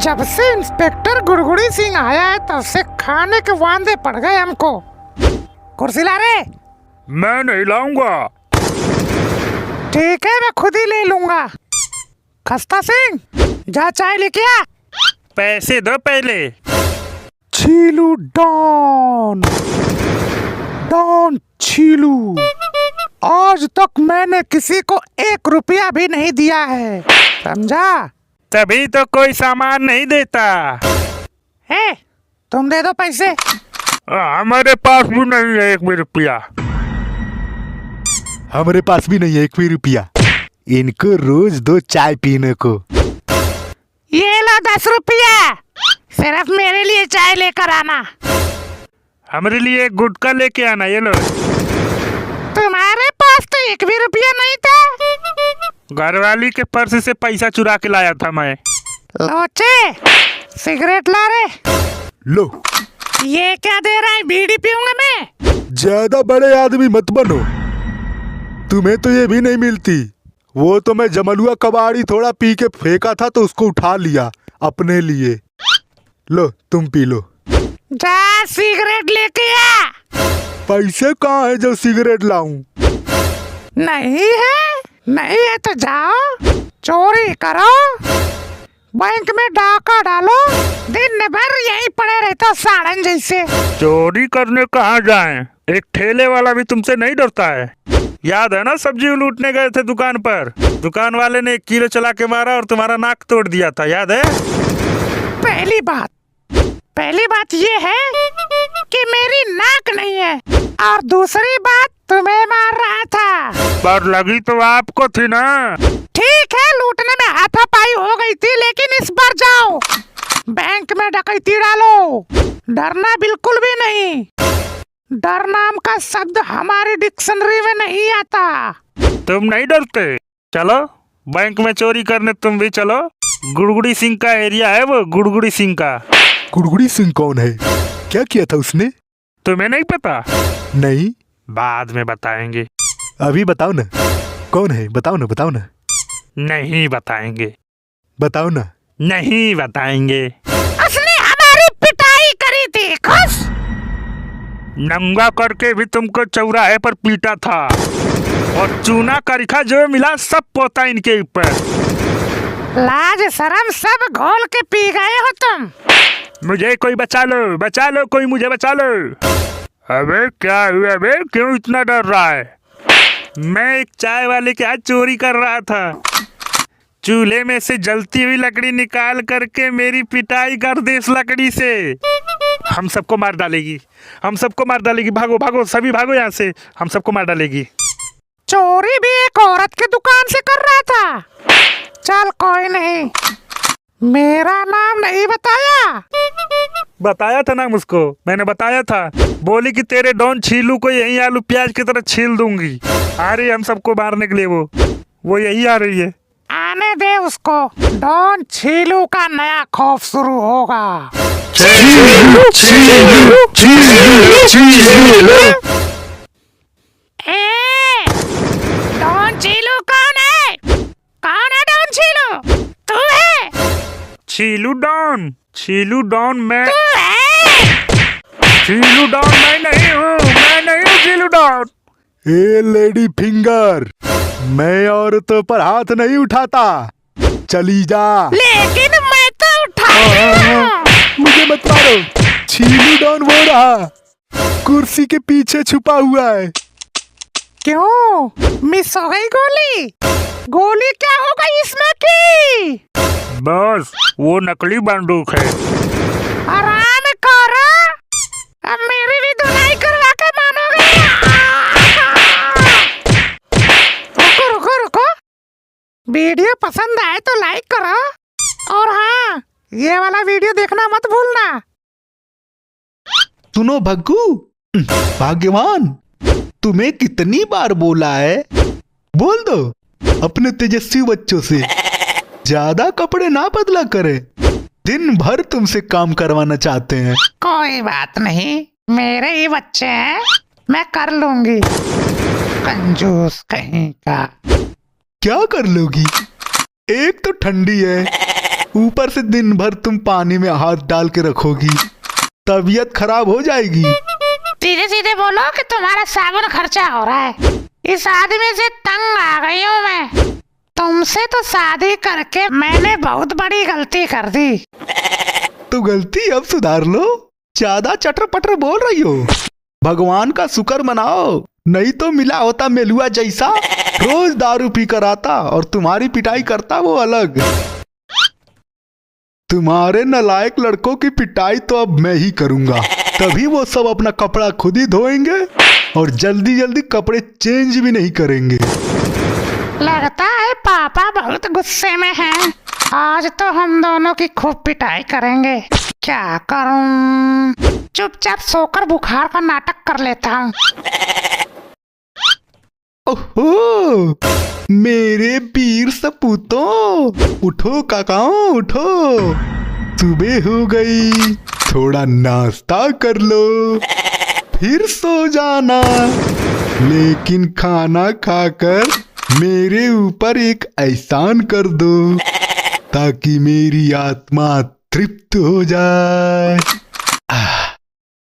जब से इंस्पेक्टर गुड़गुड़ी सिंह आया है तब से खाने के वांदे पड़ गए हमको। कुर्सी ला रे। मैं नहीं लाऊंगा। ठीक है, मैं खुद ही ले लूंगा। खस्ता सिंह, जा चाय लेके आ। पैसे दो पहले। छीलू डॉन, डॉन छीलू। आज तक मैंने किसी को 1 रुपया भी नहीं दिया है, समझा? तभी तो कोई सामान नहीं देता है। तुम दे दो पैसे। हमारे पास भी नहीं है 1 भी रुपया। हमारे पास भी नहीं है 1 भी रुपया। इनको रोज दो चाय पीने को। ये लो 10 रुपया, सिर्फ मेरे लिए चाय लेकर आना। हमारे लिए एक गुटखा लेके आना। ये लो। तुम्हारे पास तो 1 भी रुपया नहीं था। घरवाली के पर्स से पैसा चुरा के लाया था मैं। लोचे, सिगरेट ला रे। लो। ये क्या दे रहा है? बीड़ी पीऊंगा मैं। ज्यादा बड़े आदमी मत बनो, तुम्हें तो ये भी नहीं मिलती। वो तो मैं जमलुआ कबाड़ी थोड़ा पी के फेंका था तो उसको उठा लिया अपने लिए। लो तुम पी लो। जा सिगरेट लेके आ। पैसे कहाँ है जो सिगरेट लाऊं? नहीं है? नहीं है तो जाओ चोरी करो, बैंक में डाका डालो, दिन भर यहीं पड़े रहते साड़न जैसे। चोरी करने कहाँ जाएं? एक ठेले वाला भी तुमसे नहीं डरता है। याद है ना, सब्जी लूटने गए थे दुकान पर, दुकान वाले ने 1 किलो चला के मारा और तुम्हारा नाक तोड़ दिया था, याद है? पहली बात ये है कि मेरी नाक नहीं है, और दूसरी बात तुम्हें मार रहा था। पर लगी तो आपको थी ना। ठीक है, लूटने में हाथापाई हो गई थी, लेकिन इस बार जाओ बैंक में डकैती डालो। डरना बिल्कुल भी नहीं। डर नाम का शब्द हमारी डिक्शनरी में नहीं आता। तुम नहीं डरते? चलो बैंक में चोरी करने तुम भी चलो। गुड़गुड़ी सिंह का एरिया है वो, गुड़गुड़ी सिंह का। गुड़गुड़ी सिंह कौन है? क्या किया था उसने? तुम्हें नहीं पता? नहीं। बाद में बताएंगे। अभी बताओ ना, कौन है? बताओ ना, बताओ ना। नहीं बताएंगे। बताओ ना। नहीं बताएंगे। उसने हमारी पिटाई करी थी, खुश। नंगा करके भी तुमको चौराहे पर पीटा था, और चूना करिखा जो मिला सब पोता इनके ऊपर। लाज शर्म सब घोल के पी गए हो तुम। मुझे कोई बचा लो, बचा लो, कोई मुझे बचा लो। अबे क्या हुआ बे? क्यों इतना डर रहा है? मैं एक चाय वाले के हाथ चोरी कर रहा था। चूल्हे में से जलती हुई लकड़ी निकाल करके मेरी पिटाई कर दे इस लकड़ी से। हम सबको मार डालेगी, हम सबको मार डालेगी। भागो भागो, सभी भागो यहाँ से, हम सबको मार डालेगी। चोरी भी एक औरत की दुकान से कर रहा था। चल कोई नहीं, मेरा नाम नहीं बताया? बताया था नाम उसको, मैंने बताया था। बोली कि तेरे डॉन छीलू को यही आलू प्याज की तरह छील दूंगी। आ रही है हम सबको मारने के लिए, वो यही आ रही है। आने दे उसको, डॉन छीलू का नया खौफ शुरू होगा। डॉन छीलू कौन है? कौन है डॉन छीलू? तू है? छीलू डॉन? छीलू डॉन मैं? तू है? छीलू डॉन मैं नहीं हूँ, मैं नहीं हूँ छीलू डॉन। ए लेडी फिंगर, मैं औरतों पर हाथ नहीं उठाता, चली जा। लेकिन मैं तो उठा। मुझे मत मारो। छीलू डॉन वो रहा, कुर्सी के पीछे छुपा हुआ है। क्यों मिस हो गई गोली? गोली क्या हो गई इसमें की? बस वो नकली बंदूक है। आराम करो, अब मेरी भी धुलाई करवा के मानोगे। रुको रुको रुको, वीडियो पसंद आए तो लाइक करो, और हाँ, ये वाला वीडियो देखना मत भूलना। सुनो भग्गू, भाग्यवान, तुम्हें कितनी बार बोला है? बोल दो अपने तेजस्वी बच्चों से ज्यादा कपड़े ना बदला करे, दिन भर तुमसे काम करवाना चाहते हैं। कोई बात नहीं, मेरे ही बच्चे हैं, मैं कर लूंगी। कंजूस कहीं का। क्या कर लोगी? एक तो ठंडी है, ऊपर से दिन भर तुम पानी में हाथ डाल के रखोगी, तबीयत खराब हो जाएगी। सीधे सीधे बोलो कि तुम्हारा साबुन खर्चा हो रहा है। इस आदमी से तंग आ गई हूँ मैं। तुमसे तो शादी करके मैंने बहुत बड़ी गलती कर दी। तो गलती अब सुधार लो, ज्यादा चटर पटर बोल रही हो। भगवान का शुक्र मनाओ, नहीं तो मिला होता मेलुआ जैसा, रोज दारू पी कर आता और तुम्हारी पिटाई करता वो अलग। तुम्हारे नालायक लड़कों की पिटाई तो अब मैं ही करूंगा, तभी वो सब अपना कपड़ा खुद ही धोएंगे और जल्दी जल्दी कपड़े चेंज भी नहीं करेंगे। लगता है पापा बहुत गुस्से में हैं। आज तो हम दोनों की खूब पिटाई करेंगे। क्या करूं? चुपचाप सोकर बुखार का नाटक कर लेता हूँ। ओहो, मेरे वीर सपूतों, उठो काकाओ उठो, सुबह हो गई, थोड़ा नाश्ता कर लो, फिर सो जाना। लेकिन खाना खाकर मेरे ऊपर एक एहसान कर दो ताकि मेरी आत्मा तृप्त हो जाए।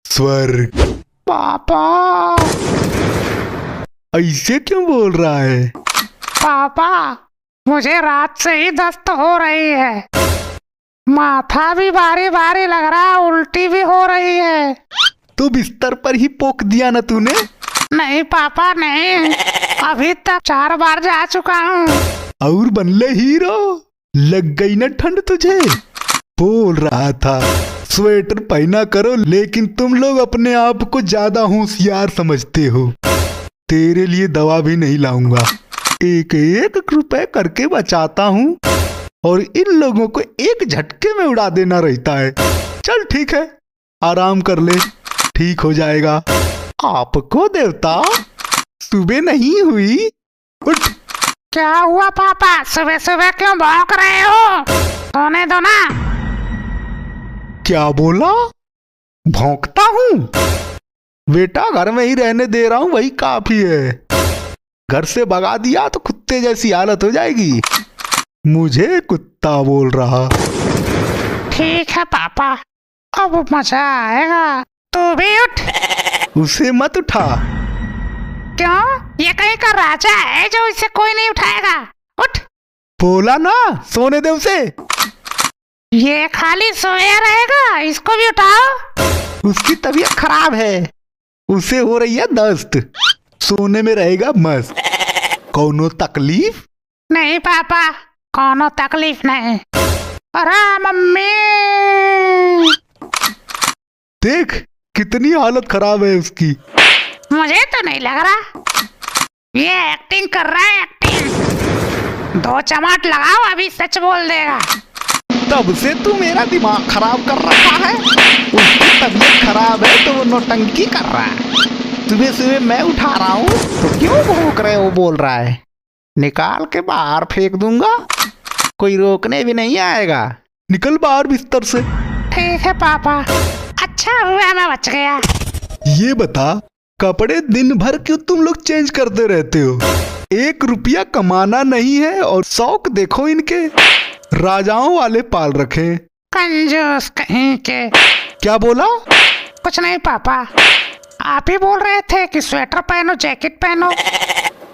स्वर्ग। पापा। ऐसे क्यों बोल रहा है? पापा, मुझे रात से ही दस्त हो रही है। माथा भी भारी भारी लग रहा है, उल्टी भी हो रही है। तो बिस्तर पर ही पोक दिया ना तूने? नहीं पापा नहीं, अभी तक 4 बार जा चुका हूँ। और बनले हीरो, लग गई ना ठंड तुझे? बोल रहा था स्वेटर पहना करो, लेकिन तुम लोग अपने आप को ज्यादा होशियार समझते हो। तेरे लिए दवा भी नहीं लाऊंगा, एक एक रुपए करके बचाता हूँ और इन लोगों को एक झटके में उड़ा देना रहता है। चल ठीक है, आराम कर ले, ठीक हो जाएगा। आपको देवता, सुबह नहीं हुई, उठ। क्या हुआ पापा, सुबह सुबह क्यों भौंक रहे हो? सोने दो ना। क्या बोला? भौंकता हूँ? बेटा घर में ही रहने दे रहा हूँ, वही काफी है। घर से भगा दिया तो कुत्ते जैसी हालत हो जाएगी। मुझे कुत्ता बोल रहा? ठीक है पापा, अब मजा आएगा। तू भी उठ। उसे मत उठा। क्यों? ये कहीं का राजा है जो इसे कोई नहीं उठाएगा। उठ। बोला ना सोने दे उसे। ये खाली सोया रहेगा, इसको भी उठाओ। उसकी तबीयत खराब है, उसे हो रही है दस्त, सोने में रहेगा मस्त। कौनो तकलीफ? नहीं पापा, कोनो तकलीफ नहीं। अरे मम्मी, देख कितनी हालत खराब है उसकी। मुझे तो नहीं लग रहा, ये एक्टिंग कर रहा है, एक्टिंग। 2 चमाट लगाओ, अभी सच बोल देगा। तब से तू मेरा दिमाग खराब कर रहा है। उसकी तबीयत खराब है तो वो नौटंकी कर रहा है। सुबह सुबह मैं उठा रहा हूँ तो क्यों भौंक रहे हो बोल रहा है? निकाल के बाहर फेंक दूंगा, कोई रोकने भी नहीं आएगा। निकल बाहर बिस्तर से। ठीक है पापा, अच्छा हुआ मैं बच गया। ये बता, कपड़े दिन भर क्यों तुम लोग चेंज करते रहते हो? 1 रुपया कमाना नहीं है और शौक देखो इनके, राजाओं वाले पाल रखे। कंजूस कहीं के। क्या बोला? कुछ नहीं पापा, आप ही बोल रहे थे कि स्वेटर पहनो, जैकेट पहनो,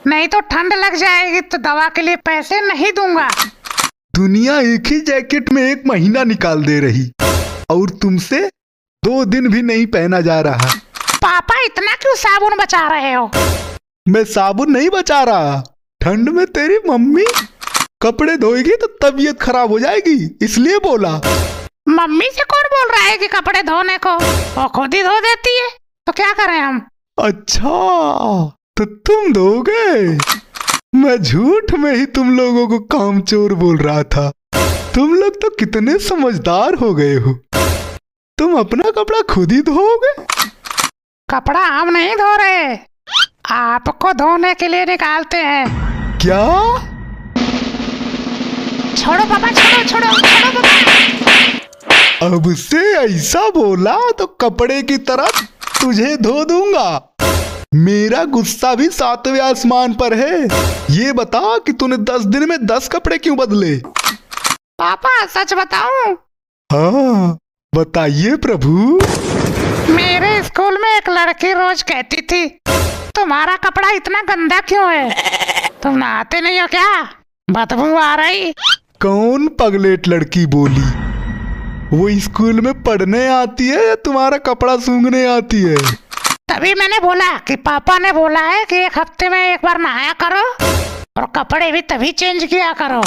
नहीं तो ठंड लग जाएगी तो दवा के लिए पैसे नहीं दूंगा। दुनिया एक ही जैकेट में 1 महीना निकाल दे रही और तुमसे 2 दिन भी नहीं पहना जा रहा। पापा इतना क्यों साबुन बचा रहे हो? मैं साबुन नहीं बचा रहा, ठंड में तेरी मम्मी कपड़े धोएगी तो तबीयत खराब हो जाएगी, इसलिए बोला। मम्मी से कौन बोल रहा है कि कपड़े धोने को? वो खुद ही धो देती है, तो क्या करें हम? अच्छा, तो तुम धोगे? मैं झूठ में ही तुम लोगों को कामचोर बोल रहा था। तुम लोग तो कितने समझदार हो गए हो, तुम अपना कपड़ा खुद ही धोओगे। कपड़ा हम नहीं धो रहे, आपको धोने के लिए निकालते हैं। क्या? छोड़ो पापा, छोड़ो छोड़ो छोड़ो पापा। अब से ऐसा बोला तो कपड़े की तरह तुझे धो दूंगा। मेरा गुस्सा भी 7वें आसमान पर है। ये बता कि तूने 10 दिन में 10 कपड़े क्यों बदले? पापा सच बताऊं, हाँ बताइए प्रभु। मेरे स्कूल में एक लड़की रोज कहती थी, तुम्हारा कपड़ा इतना गंदा क्यों है? तुम नहाते नहीं हो क्या? बदबू आ रही। कौन पगलेट लड़की बोली? वो स्कूल में पढ़ने आती है या तुम्हारा कपड़ा सूंघने आती है? तभी मैंने बोला कि पापा ने बोला है कि एक हफ्ते में एक बार नहाया करो और कपड़े भी तभी चेंज किया करो।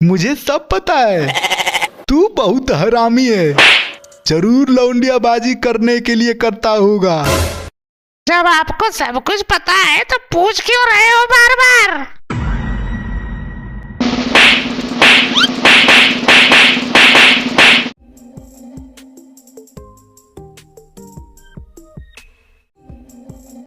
मुझे सब पता है, तू बहुत हरामी है, जरूर लौंडियाबाजी करने के लिए करता होगा। जब आपको सब कुछ पता है तो पूछ क्यों रहे हो बार बार?